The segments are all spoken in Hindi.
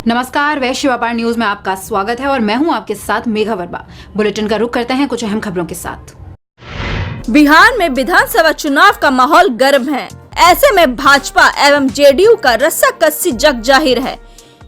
नमस्कार, वैश्य व्यापार न्यूज में आपका स्वागत है और मैं हूं आपके साथ मेघा वर्मा। बुलेटिन का रुख करते हैं कुछ अहम खबरों के साथ। बिहार में विधानसभा चुनाव का माहौल गर्म है। ऐसे में भाजपा एवं जेडीयू का रस्साकसी जग जाहिर है।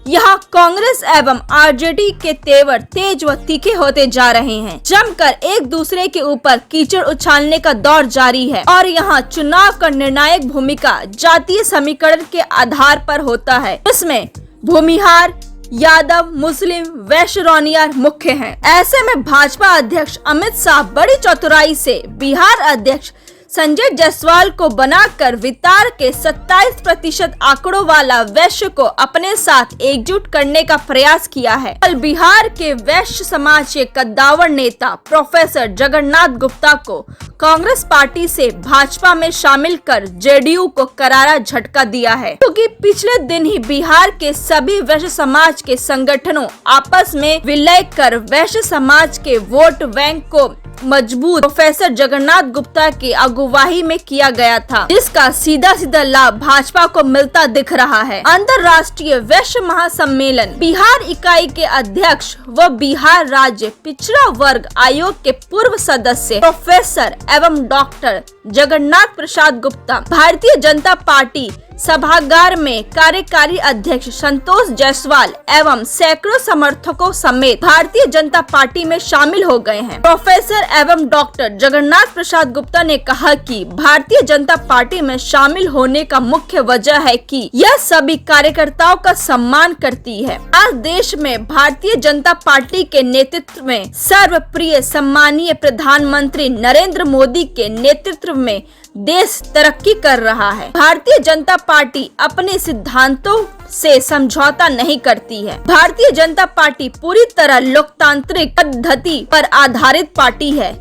यहाँ कांग्रेस एवं आरजेडी के तेवर तेज व तीखे होते जा रहे हैं। जमकर एक दूसरे के ऊपर कीचड़ उछालने का दौर जारी है और यहाँ चुनाव का निर्णायक भूमिका जातीय समीकरण के आधार पर होता है। इसमें भूमिहार, यादव, मुस्लिम, वैश्य रौनियार मुख्य हैं। ऐसे में भाजपा अध्यक्ष अमित शाह बड़ी चतुराई से बिहार अध्यक्ष संजय जायसवाल को बनाकर वितार के 27% आंकड़ों वाला वैश्य को अपने साथ एकजुट करने का प्रयास किया है। कल बिहार के वैश्य समाज के कद्दावर नेता प्रोफेसर जगन्नाथ गुप्ता को कांग्रेस पार्टी से भाजपा में शामिल कर जेडीयू को करारा झटका दिया है, क्योंकि पिछले दिन ही बिहार के सभी वैश्य समाज के संगठनों आपस में विलय कर वैश्य समाज के वोट बैंक को मजबूत प्रोफेसर जगन्नाथ गुप्ता की अगुवाई में किया गया था, जिसका सीधा सीधा लाभ भाजपा को मिलता दिख रहा है। अंतर्राष्ट्रीय वैश्य महासम्मेलन बिहार इकाई के अध्यक्ष व बिहार राज्य पिछड़ा वर्ग आयोग के पूर्व सदस्य प्रोफेसर एवं डॉक्टर जगन्नाथ प्रसाद गुप्ता भारतीय जनता पार्टी सभागार में कार्यकारी अध्यक्ष संतोष जायसवाल एवं सैकड़ों समर्थकों समेत भारतीय जनता पार्टी में शामिल हो गए हैं। प्रोफेसर एवं डॉक्टर जगन्नाथ प्रसाद गुप्ता ने कहा कि भारतीय जनता पार्टी में शामिल होने का मुख्य वजह है कि यह सभी कार्यकर्ताओं का सम्मान करती है। आज देश में भारतीय जनता पार्टी के नेतृत्व में सर्वप्रिय सम्मानीय प्रधानमंत्री नरेंद्र मोदी के नेतृत्व में देश तरक्की कर रहा है। भारतीय जनता पार्टी अपने सिद्धांतों से समझौता नहीं करती है। भारतीय जनता पार्टी पूरी तरह लोकतांत्रिक पद्धति पर आधारित पार्टी है।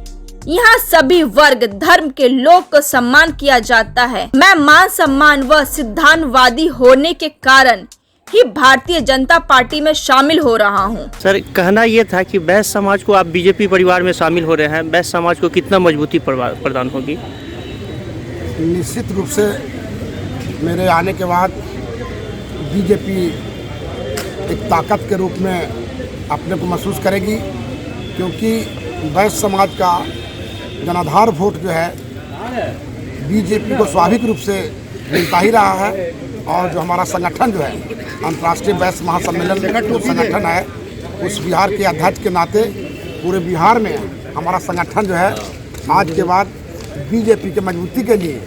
यहाँ सभी वर्ग धर्म के लोग को सम्मान किया जाता है। मैं मान सम्मान व सिद्धांतवादी होने के कारण ही भारतीय जनता पार्टी में शामिल हो रहा हूँ। सर, कहना ये था कि वैश्य समाज को आप बीजेपी परिवार में शामिल हो रहे हैं, वैश्य समाज को कितना मजबूती प्रदान होगी? निश्चित रूप से मेरे आने के बाद बीजेपी एक ताकत के रूप में अपने को महसूस करेगी, क्योंकि वैश्य समाज का जनाधार वोट जो है बीजेपी को स्वाभाविक रूप से मिलता ही रहा है। और जो हमारा संगठन जो है अंतर्राष्ट्रीय वैश्य महासम्मेलन जो संगठन है, उस बिहार के अध्यक्ष के नाते पूरे बिहार में हमारा संगठन जो है आज के बाद बीजेपी के मजबूती के लिए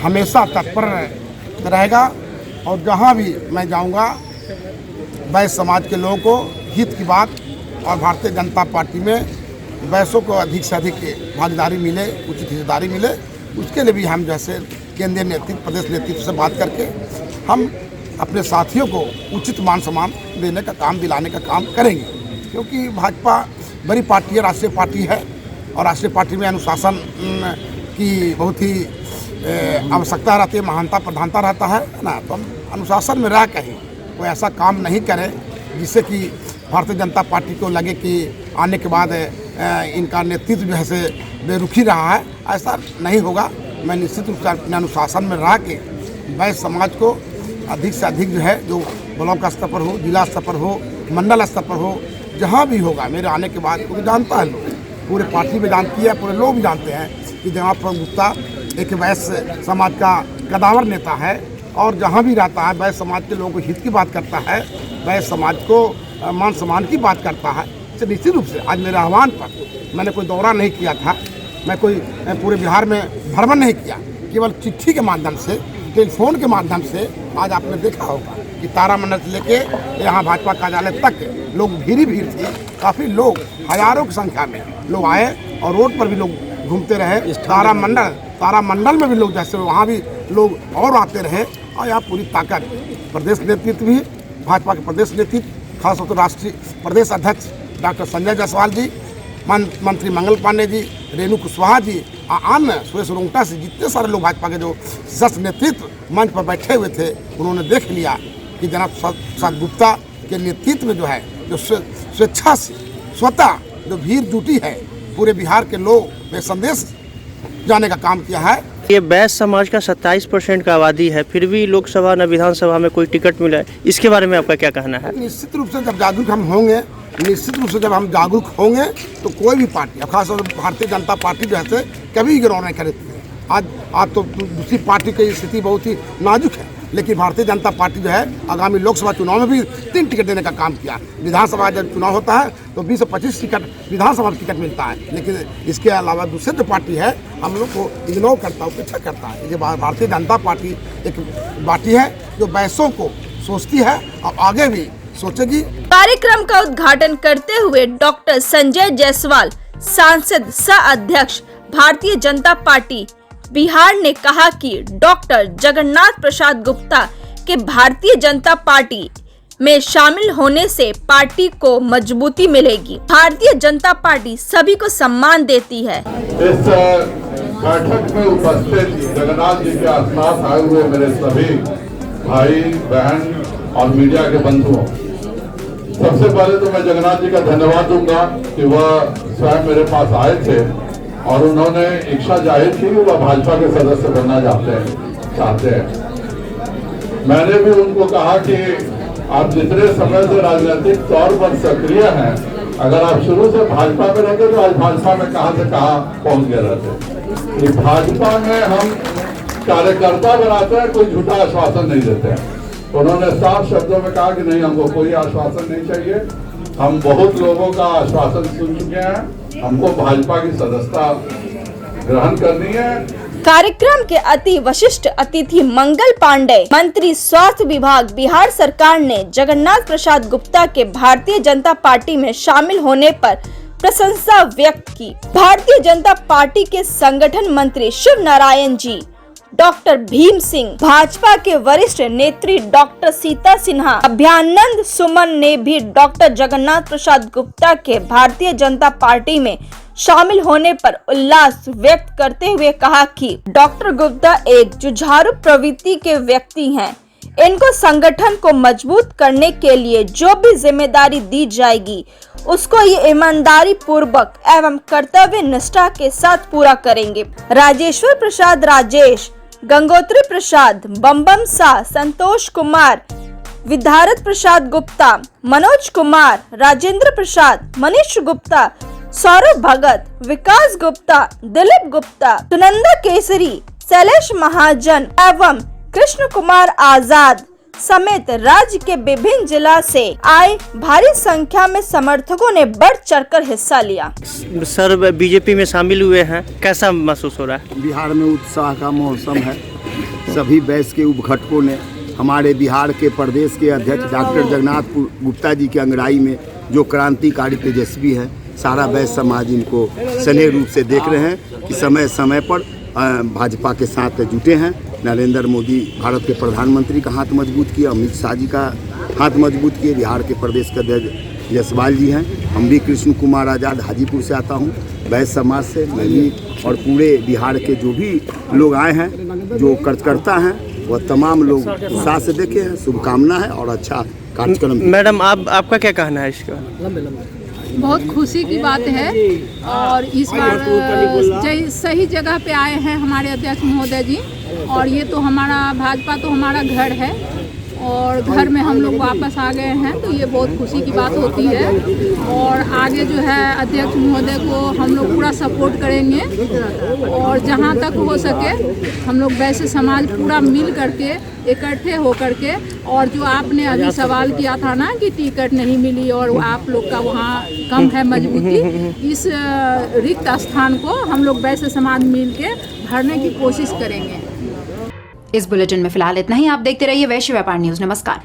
हमेशा तत्पर रहेगा। और जहां भी मैं जाऊंगा वैश्य समाज के लोगों को हित की बात और भारतीय जनता पार्टी में वैश्यों को अधिक से अधिक भागीदारी मिले, उचित हिस्सेदारी मिले, उसके लिए भी हम जैसे केंद्रीय नेतृत्व, प्रदेश नेतृत्व से बात करके हम अपने साथियों को उचित मान सम्मान देने का काम, दिलाने का काम करेंगे। क्योंकि भाजपा बड़ी पार्टी है, राष्ट्रीय पार्टी है और राष्ट्रीय पार्टी में अनुशासन की बहुत ही आवश्यकता रहती है, महानता प्रधानता रहता है ना। तो हम अनुशासन में रह कर ही कोई ऐसा काम नहीं करें जिससे कि भारतीय जनता पार्टी को लगे कि आने के बाद इनका नेतृत्व जो है से बेरुखी रहा है। ऐसा नहीं होगा। मैं निश्चित रूप से अपने अनुशासन में रह के वैश्य समाज को अधिक से अधिक जो है, जो ब्लॉक स्तर पर हो, जिला स्तर पर हो, मंडल स्तर पर हो, जहाँ भी होगा मेरे आने के बाद, क्योंकि जानता है लोग, पूरे पार्टी में जानती है, पूरे लोग भी जानते हैं कि जगन्नाथ गुप्ता एक वैश्य समाज का कदावर नेता है और जहाँ भी रहता है वैश्य समाज के लोगों को हित की बात करता है, वैश्य समाज को मान सम्मान की बात करता है। तो निश्चित रूप से आज मेरे आह्वान पर मैंने कोई दौरा नहीं किया था, मैं कोई पूरे बिहार में भ्रमण नहीं किया, केवल चिट्ठी के माध्यम से, टेलीफोन के माध्यम से। आज आपने देखा होगा कि तारामंडल से लेके यहाँ भाजपा कार्यालय तक लोग भीड़ थी, काफ़ी लोग हजारों की संख्या में लोग आए और रोड पर भी लोग घूमते रहे। तारामंडल में भी लोग जैसे वहाँ भी लोग और आते रहे। और यहाँ पूरी ताकत प्रदेश नेतृत्व भी, भाजपा के प्रदेश नेतृत्व, खासतौर पर राष्ट्रीय प्रदेश अध्यक्ष डॉक्टर संजय जायसवाल जी, मंत्री मंगल पांडे जी, रेणु कुशवाहा जी, अन्य सुरेश रोंगटा से जितने सारे लोग भाजपा के जो सदस्य नेतृत्व मंच पर बैठे हुए थे, उन्होंने देख लिया कि जनाब प्रसाद गुप्ता के नेतृत्व में जो है, जो स्वेच्छा से स्वतः जो भीड़ जुटी है, पूरे बिहार के लोग में संदेश जाने का काम किया है ये बैस समाज का 27% का आबादी है, फिर भी लोकसभा न विधानसभा में कोई टिकट मिला है, इसके बारे में आपका क्या कहना है? निश्चित रूप से जब जागरूक हम होंगे, निश्चित रूप से जब हम जागरूक होंगे तो कोई भी पार्टी, खासतौर पर भारतीय जनता पार्टी जैसे कभी इग्नोर नहीं करती है। आज तो दूसरी पार्टी की स्थिति बहुत ही नाजुक है, लेकिन भारतीय जनता पार्टी जो है आगामी लोकसभा चुनाव में भी 3 टिकट देने का काम किया। विधानसभा जब चुनाव होता है तो 20 से 25 टिकट विधानसभा टिकट मिलता है, लेकिन इसके अलावा दूसरी जो पार्टी है हम लोग को इग्नोर करता है, उपेक्षा करता है। ये भारतीय जनता पार्टी एक पार्टी है जो बैसों को सोचती है और आगे भी सोचेगी। कार्यक्रम का उद्घाटन करते हुए डॉक्टर संजय जायसवाल, सांसद सह अध्यक्ष भारतीय जनता पार्टी बिहार ने कहा कि डॉक्टर जगन्नाथ प्रसाद गुप्ता के भारतीय जनता पार्टी में शामिल होने से पार्टी को मजबूती मिलेगी। भारतीय जनता पार्टी सभी को सम्मान देती है। इस बैठक में उपस्थित जगन्नाथ जी के आसपास आए हुए मेरे सभी भाई बहन और मीडिया के बंधुओं, सबसे पहले तो मैं जगन्नाथ जी का धन्यवाद दूंगा कि वह स्वयं मेरे पास आए थे और उन्होंने इच्छा जाहिर की कि वह भाजपा के सदस्य बनना चाहते हैं। मैंने भी उनको कहा कि आप जितने समय से राजनीतिक तौर पर सक्रिय हैं, अगर आप शुरू से भाजपा में रहते तो आज भाजपा में कहां से कहां पहुंच गए रहते। कि भाजपा में हम कार्यकर्ता बनाते हैं, कोई झूठा आश्वासन नहीं देते हैं। उन्होंने साफ शब्दों में कहा कि नहीं, हमको कोई आश्वासन नहीं चाहिए, हम बहुत लोगों का आश्वासन सुन चुके हैं, हमको भाजपा की सदस्यता ग्रहण करनी है। कार्यक्रम के अति विशिष्ट अतिथि मंगल पांडे, मंत्री स्वास्थ्य विभाग, बिहार सरकार ने जगन्नाथ प्रसाद गुप्ता के भारतीय जनता पार्टी में शामिल होने पर प्रशंसा व्यक्त की। भारतीय जनता पार्टी के संगठन मंत्री शिव नारायण जी, डॉक्टर भीम सिंह, भाजपा के वरिष्ठ नेत्री डॉक्टर सीता सिन्हा, अभ्यानंद सुमन ने भी डॉक्टर जगन्नाथ प्रसाद गुप्ता के भारतीय जनता पार्टी में शामिल होने पर उल्लास व्यक्त करते हुए कहा कि डॉक्टर गुप्ता एक जुझारू प्रवृत्ति के व्यक्ति हैं। इनको संगठन को मजबूत करने के लिए जो भी जिम्मेदारी दी जाएगी उसको ये ईमानदारी पूर्वक एवं कर्तव्य निष्ठा के साथ पूरा करेंगे। राजेश्वर प्रसाद राजेश, गंगोत्री प्रसाद, बम्बम शाह, संतोष कुमार, विधारत प्रसाद गुप्ता, मनोज कुमार, राजेंद्र प्रसाद, मनीष गुप्ता, सौरभ भगत, विकास गुप्ता, दिलीप गुप्ता, सुनंदा केसरी, शैलेश महाजन एवं कृष्ण कुमार आजाद समेत राज्य के विभिन्न जिला से आए भारी संख्या में समर्थकों ने बढ़ चढ़कर हिस्सा लिया। सर, बीजेपी में शामिल हुए हैं, कैसा महसूस हो रहा है? बिहार में उत्साह का मौसम है। सभी बैस के उपघटकों ने हमारे बिहार के प्रदेश के अध्यक्ष डॉक्टर जगन्नाथ गुप्ता जी के अंगड़ाई में जो क्रांतिकारी तेजस्वी है, सारा बैस समाज इनको स्नेह रूप से देख रहे हैं कि समय समय पर भाजपा के साथ जुटे हैं। नरेंद्र मोदी भारत के प्रधानमंत्री का हाथ मजबूत किया, अमित शाह जी का हाथ मजबूत किए, बिहार के प्रदेश के अध्यक्ष जायसवाल जी हैं। हम भी कृष्ण कुमार आज़ाद हाजीपुर से आता हूँ, बैस समाज से। मैं भी और पूरे बिहार के जो भी लोग आए हैं, जो कार्यकर्ता हैं, वह तमाम लोग उत्साह से देखे हैं। शुभकामना है और अच्छा कार्यक्रम। मैडम, आपका क्या कहना है इसका? बहुत खुशी की बात है और इस बार सही जगह पे आए हैं हमारे अध्यक्ष महोदय जी। और ये तो हमारा भाजपा तो हमारा घर है और घर में हम लोग वापस आ गए हैं, तो ये बहुत खुशी की बात होती है। और आगे जो है अध्यक्ष महोदय को हम लोग पूरा सपोर्ट करेंगे और जहाँ तक हो सके हम लोग वैसे समाज पूरा मिल करके इकट्ठे हो करके, और जो आपने अभी सवाल किया था ना कि टिकट नहीं मिली और आप लोग का वहाँ कम है मजबूती, इस रिक्त स्थान को हम लोग वैसे समाज मिल के भरने की कोशिश करेंगे। इस बुलेटिन में फिलहाल इतना ही। आप देखते रहिए वैश्य व्यापार न्यूज। नमस्कार।